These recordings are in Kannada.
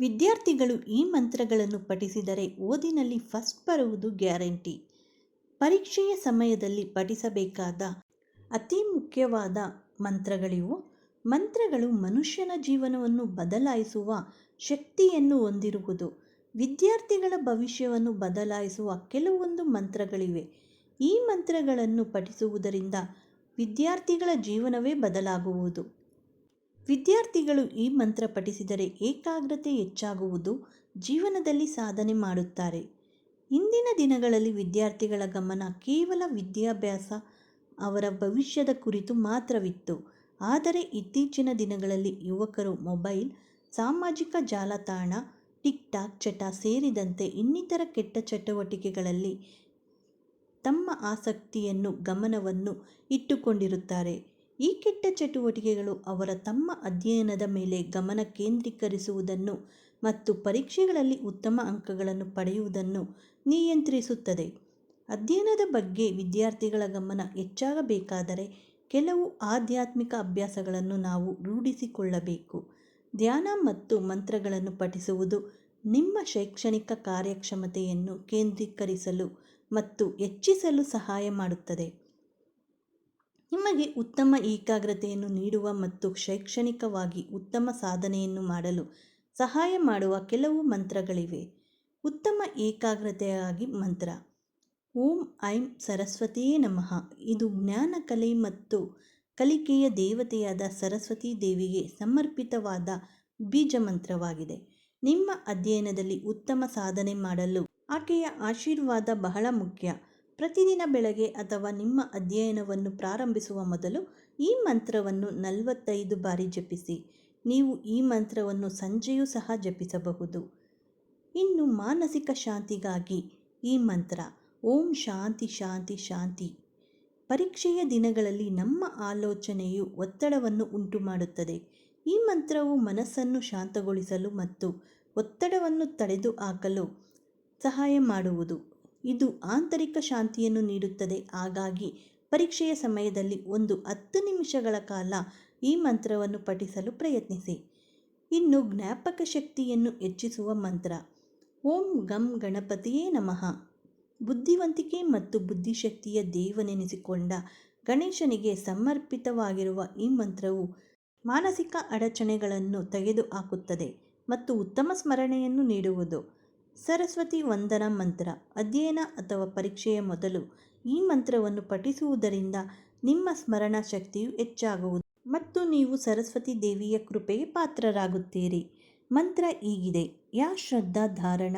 ವಿದ್ಯಾರ್ಥಿಗಳು ಈ ಮಂತ್ರಗಳನ್ನು ಪಠಿಸಿದರೆ ಓದಿನಲ್ಲಿ ಫಸ್ಟ್ ಬರುವುದು ಗ್ಯಾರಂಟಿ. ಪರೀಕ್ಷೆಯ ಸಮಯದಲ್ಲಿ ಪಠಿಸಬೇಕಾದ ಅತಿ ಮುಖ್ಯವಾದ ಮಂತ್ರಗಳಿವು. ಮಂತ್ರಗಳು ಮನುಷ್ಯನ ಜೀವನವನ್ನು ಬದಲಾಯಿಸುವ ಶಕ್ತಿಯನ್ನು ಹೊಂದಿರುವುದು. ವಿದ್ಯಾರ್ಥಿಗಳ ಭವಿಷ್ಯವನ್ನು ಬದಲಾಯಿಸುವ ಕೆಲವೊಂದು ಮಂತ್ರಗಳಿವೆ. ಈ ಮಂತ್ರಗಳನ್ನು ಪಠಿಸುವುದರಿಂದ ವಿದ್ಯಾರ್ಥಿಗಳ ಜೀವನವೇ ಬದಲಾಗುವುದು. ವಿದ್ಯಾರ್ಥಿಗಳು ಈ ಮಂತ್ರ ಪಠಿಸಿದರೆ ಏಕಾಗ್ರತೆ ಹೆಚ್ಚಾಗುವುದು, ಜೀವನದಲ್ಲಿ ಸಾಧನೆ ಮಾಡುತ್ತಾರೆ. ಇಂದಿನ ದಿನಗಳಲ್ಲಿ ವಿದ್ಯಾರ್ಥಿಗಳ ಗಮನ ಕೇವಲ ವಿದ್ಯಾಭ್ಯಾಸ, ಅವರ ಭವಿಷ್ಯದ ಕುರಿತು ಮಾತ್ರವಿತ್ತು. ಆದರೆ ಇತ್ತೀಚಿನ ದಿನಗಳಲ್ಲಿ ಯುವಕರು ಮೊಬೈಲ್, ಸಾಮಾಜಿಕ ಜಾಲತಾಣ, ಟಿಕ್ಟಾಕ್ ಚಟ ಸೇರಿದಂತೆ ಇನ್ನಿತರ ಕೆಟ್ಟ ಚಟುವಟಿಕೆಗಳಲ್ಲಿ ತಮ್ಮ ಆಸಕ್ತಿಯನ್ನು, ಗಮನವನ್ನು ಇಟ್ಟುಕೊಂಡಿರುತ್ತಾರೆ. ಈ ಕೆಟ್ಟ ಚಟುವಟಿಕೆಗಳು ಅವರ ತಮ್ಮ ಅಧ್ಯಯನದ ಮೇಲೆ ಗಮನ ಕೇಂದ್ರೀಕರಿಸುವುದನ್ನು ಮತ್ತು ಪರೀಕ್ಷೆಗಳಲ್ಲಿ ಉತ್ತಮ ಅಂಕಗಳನ್ನು ಪಡೆಯುವುದನ್ನು ನಿಯಂತ್ರಿಸುತ್ತದೆ. ಅಧ್ಯಯನದ ಬಗ್ಗೆ ವಿದ್ಯಾರ್ಥಿಗಳ ಗಮನ ಹೆಚ್ಚಾಗಬೇಕಾದರೆ ಕೆಲವು ಆಧ್ಯಾತ್ಮಿಕ ಅಭ್ಯಾಸಗಳನ್ನು ನಾವು ರೂಢಿಸಿಕೊಳ್ಳಬೇಕು. ಧ್ಯಾನ ಮತ್ತು ಮಂತ್ರಗಳನ್ನು ಪಠಿಸುವುದು ನಿಮ್ಮ ಶೈಕ್ಷಣಿಕ ಕಾರ್ಯಕ್ಷಮತೆಯನ್ನು ಕೇಂದ್ರೀಕರಿಸಲು ಮತ್ತು ಹೆಚ್ಚಿಸಲು ಸಹಾಯ ಮಾಡುತ್ತದೆ. ನಿಮಗೆ ಉತ್ತಮ ಏಕಾಗ್ರತೆಯನ್ನು ನೀಡುವ ಮತ್ತು ಶೈಕ್ಷಣಿಕವಾಗಿ ಉತ್ತಮ ಸಾಧನೆಯನ್ನು ಮಾಡಲು ಸಹಾಯ ಮಾಡುವ ಕೆಲವು ಮಂತ್ರಗಳಿವೆ. ಉತ್ತಮ ಏಕಾಗ್ರತೆಯಾಗಿ ಮಂತ್ರ. ಓಂ ಐಂ ಸರಸ್ವತಿಯೇ ನಮಃ. ಇದು ಜ್ಞಾನ, ಕಲೆ ಮತ್ತು ಕಲಿಕೆಯ ದೇವತೆಯಾದ ಸರಸ್ವತಿ ದೇವಿಗೆ ಸಮರ್ಪಿತವಾದ ಬೀಜ ಮಂತ್ರವಾಗಿದೆ. ನಿಮ್ಮ ಅಧ್ಯಯನದಲ್ಲಿ ಉತ್ತಮ ಸಾಧನೆ ಮಾಡಲು ಆಕೆಯ ಆಶೀರ್ವಾದ ಬಹಳ ಮುಖ್ಯ. ಪ್ರತಿದಿನ ಬೆಳಗ್ಗೆ ಅಥವಾ ನಿಮ್ಮ ಅಧ್ಯಯನವನ್ನು ಪ್ರಾರಂಭಿಸುವ ಮೊದಲು ಈ ಮಂತ್ರವನ್ನು 45 ಬಾರಿ ಜಪಿಸಿ. ನೀವು ಈ ಮಂತ್ರವನ್ನು ಸಂಜೆಯೂ ಸಹ ಜಪಿಸಬಹುದು. ಇನ್ನು ಮಾನಸಿಕ ಶಾಂತಿಗಾಗಿ ಈ ಮಂತ್ರ. ಓಂ ಶಾಂತಿ ಶಾಂತಿ ಶಾಂತಿ. ಪರೀಕ್ಷೆಯ ದಿನಗಳಲ್ಲಿ ನಮ್ಮ ಆಲೋಚನೆಯು ಒತ್ತಡವನ್ನು ಉಂಟುಮಾಡುತ್ತದೆ. ಈ ಮಂತ್ರವು ಮನಸ್ಸನ್ನು ಶಾಂತಗೊಳಿಸಲು ಮತ್ತು ಒತ್ತಡವನ್ನು ತಡೆದುಹಾಕಲು ಸಹಾಯ ಮಾಡುವುದು. ಇದು ಆಂತರಿಕ ಶಾಂತಿಯನ್ನು ನೀಡುತ್ತದೆ. ಹಾಗಾಗಿ ಪರೀಕ್ಷೆಯ ಸಮಯದಲ್ಲಿ 10 ನಿಮಿಷಗಳ ಕಾಲ ಈ ಮಂತ್ರವನ್ನು ಪಠಿಸಲು ಪ್ರಯತ್ನಿಸಿ. ಇನ್ನು ಜ್ಞಾಪಕ ಶಕ್ತಿಯನ್ನು ಹೆಚ್ಚಿಸುವ ಮಂತ್ರ. ಓಂ ಗಂ ಗಣಪತಿಯೇ ನಮಃ. ಬುದ್ಧಿವಂತಿಕೆ ಮತ್ತು ಬುದ್ಧಿಶಕ್ತಿಯ ದೇವನೆನಿಸಿಕೊಂಡ ಗಣೇಶನಿಗೆ ಸಮರ್ಪಿತವಾಗಿರುವ ಈ ಮಂತ್ರವು ಮಾನಸಿಕ ಅಡಚಣೆಗಳನ್ನು ತೆಗೆದುಹಾಕುತ್ತದೆ ಮತ್ತು ಉತ್ತಮ ಸ್ಮರಣೆಯನ್ನು ನೀಡುವುದು. ಸರಸ್ವತಿ ವಂದನಾ ಮಂತ್ರ. ಅಧ್ಯಯನ ಅಥವಾ ಪರೀಕ್ಷೆಯ ಮೊದಲು ಈ ಮಂತ್ರವನ್ನು ಪಠಿಸುವುದರಿಂದ ನಿಮ್ಮ ಸ್ಮರಣಾ ಶಕ್ತಿಯು ಹೆಚ್ಚಾಗುವುದು ಮತ್ತು ನೀವು ಸರಸ್ವತಿ ದೇವಿಯ ಕೃಪೆಗೆ ಪಾತ್ರರಾಗುತ್ತೀರಿ. ಮಂತ್ರ ಹೀಗಿದೆ. ಯಾ ಶ್ರದ್ಧಾ ಧಾರಣ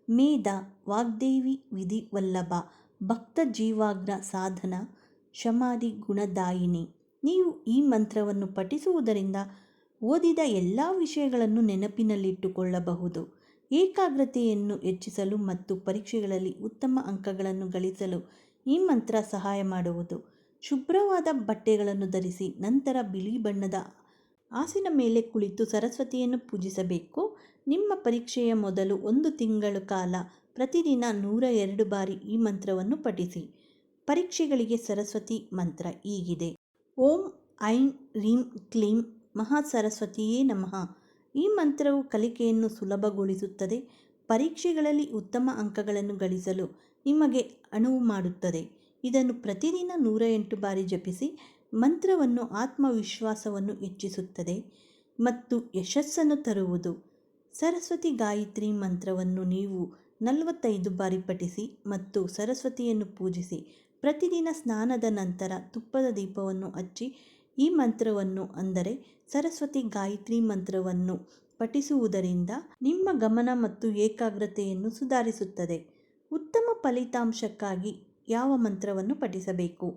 ಮೇಧ ವಾಗ್ದೇವಿ ವಿಧಿ ವಲ್ಲಭ ಭಕ್ತ ಜೀವಾಗ್ನ ಸಾಧನ ಶಮಾಧಿ ಗುಣದಾಯಿನಿ. ನೀವು ಈ ಮಂತ್ರವನ್ನು ಪಠಿಸುವುದರಿಂದ ಓದಿದ ಎಲ್ಲ ವಿಷಯಗಳನ್ನು ನೆನಪಿನಲ್ಲಿಟ್ಟುಕೊಳ್ಳಬಹುದು. ಏಕಾಗ್ರತೆಯನ್ನು ಹೆಚ್ಚಿಸಲು ಮತ್ತು ಪರೀಕ್ಷೆಗಳಲ್ಲಿ ಉತ್ತಮ ಅಂಕಗಳನ್ನು ಗಳಿಸಲು ಈ ಮಂತ್ರ ಸಹಾಯ ಮಾಡುವುದು. ಶುಭ್ರವಾದ ಬಟ್ಟೆಗಳನ್ನು ಧರಿಸಿ ನಂತರ ಬಿಳಿ ಬಣ್ಣದ ಹಾಸಿನ ಮೇಲೆ ಕುಳಿತು ಸರಸ್ವತಿಯನ್ನು ಪೂಜಿಸಬೇಕು. ನಿಮ್ಮ ಪರೀಕ್ಷೆಯ ಮೊದಲು 1 ತಿಂಗಳ ಕಾಲ ಪ್ರತಿದಿನ 102 ಬಾರಿ ಈ ಮಂತ್ರವನ್ನು ಪಠಿಸಿ. ಪರೀಕ್ಷೆಗಳಿಗೆ ಸರಸ್ವತಿ ಮಂತ್ರ ಹೀಗಿದೆ. ಓಂ ಐಂ ರೀಂ ಕ್ಲೀಂ ಮಹಾ ಸರಸ್ವತಿಯೇ ನಮಃ. ಈ ಮಂತ್ರವು ಕಲಿಕೆಯನ್ನು ಸುಲಭಗೊಳಿಸುತ್ತದೆ. ಪರೀಕ್ಷೆಗಳಲ್ಲಿ ಉತ್ತಮ ಅಂಕಗಳನ್ನು ಗಳಿಸಲು ನಿಮಗೆ ಅನುವು ಮಾಡುತ್ತದೆ. ಇದನ್ನು ಪ್ರತಿದಿನ 108 ಬಾರಿ ಜಪಿಸಿ. ಮಂತ್ರವನ್ನು ಆತ್ಮವಿಶ್ವಾಸವನ್ನು ಹೆಚ್ಚಿಸುತ್ತದೆ ಮತ್ತು ಯಶಸ್ಸನ್ನು ತರುವುದು. ಸರಸ್ವತಿ ಗಾಯತ್ರಿ ಮಂತ್ರವನ್ನು ನೀವು 45 ಬಾರಿ ಪಠಿಸಿ ಮತ್ತು ಸರಸ್ವತಿಯನ್ನು ಪೂಜಿಸಿ. ಪ್ರತಿದಿನ ಸ್ನಾನದ ನಂತರ ತುಪ್ಪದ ದೀಪವನ್ನು ಹಚ್ಚಿ ಈ ಮಂತ್ರವನ್ನು ಅಂದರೆ ಸರಸ್ವತಿ ಗಾಯತ್ರಿ ಮಂತ್ರವನ್ನು ಪಠಿಸುವುದರಿಂದ ನಿಮ್ಮ ಗಮನ ಮತ್ತು ಏಕಾಗ್ರತೆಯನ್ನು ಸುಧಾರಿಸುತ್ತದೆ. ಉತ್ತಮ ಫಲಿತಾಂಶಕ್ಕಾಗಿ ಯಾವ ಮಂತ್ರವನ್ನು ಪಠಿಸಬೇಕು?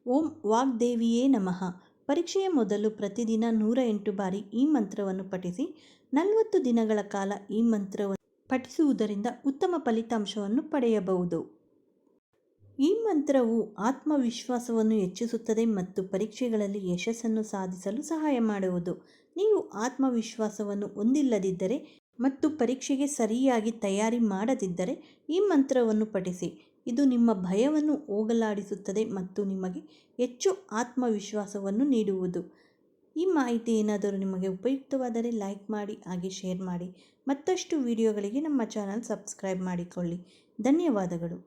ಓಂ ವಾಗ್ದೇವಿಯೇ ನಮಃ. ಪರೀಕ್ಷೆಯ ಮೊದಲು ಪ್ರತಿದಿನ 108 ಬಾರಿ ಈ ಮಂತ್ರವನ್ನು ಪಠಿಸಿ. 40 ದಿನಗಳ ಕಾಲ ಈ ಮಂತ್ರವನ್ನು ಪಠಿಸುವುದರಿಂದ ಉತ್ತಮ ಫಲಿತಾಂಶವನ್ನು ಪಡೆಯಬಹುದು. ಈ ಮಂತ್ರವು ಆತ್ಮವಿಶ್ವಾಸವನ್ನು ಹೆಚ್ಚಿಸುತ್ತದೆ ಮತ್ತು ಪರೀಕ್ಷೆಗಳಲ್ಲಿ ಯಶಸ್ಸನ್ನು ಸಾಧಿಸಲು ಸಹಾಯ ಮಾಡುವುದು. ನೀವು ಆತ್ಮವಿಶ್ವಾಸವನ್ನು ಹೊಂದಿಲ್ಲದಿದ್ದರೆ ಮತ್ತು ಪರೀಕ್ಷೆಗೆ ಸರಿಯಾಗಿ ತಯಾರಿ ಮಾಡದಿದ್ದರೆ ಈ ಮಂತ್ರವನ್ನು ಪಠಿಸಿ. ಇದು ನಿಮ್ಮ ಭಯವನ್ನು ಹೋಗಲಾಡಿಸುತ್ತದೆ ಮತ್ತು ನಿಮಗೆ ಹೆಚ್ಚು ಆತ್ಮವಿಶ್ವಾಸವನ್ನು ನೀಡುವುದು. ಈ ಮಾಹಿತಿ ಏನಾದರೂ ನಿಮಗೆ ಉಪಯುಕ್ತವಾದರೆ ಲೈಕ್ ಮಾಡಿ, ಹಾಗೆ ಶೇರ್ ಮಾಡಿ. ಮತ್ತಷ್ಟು ವಿಡಿಯೋಗಳಿಗೆ ನಮ್ಮ ಚಾನಲ್ ಸಬ್ಸ್ಕ್ರೈಬ್ ಮಾಡಿಕೊಳ್ಳಿ. ಧನ್ಯವಾದಗಳು.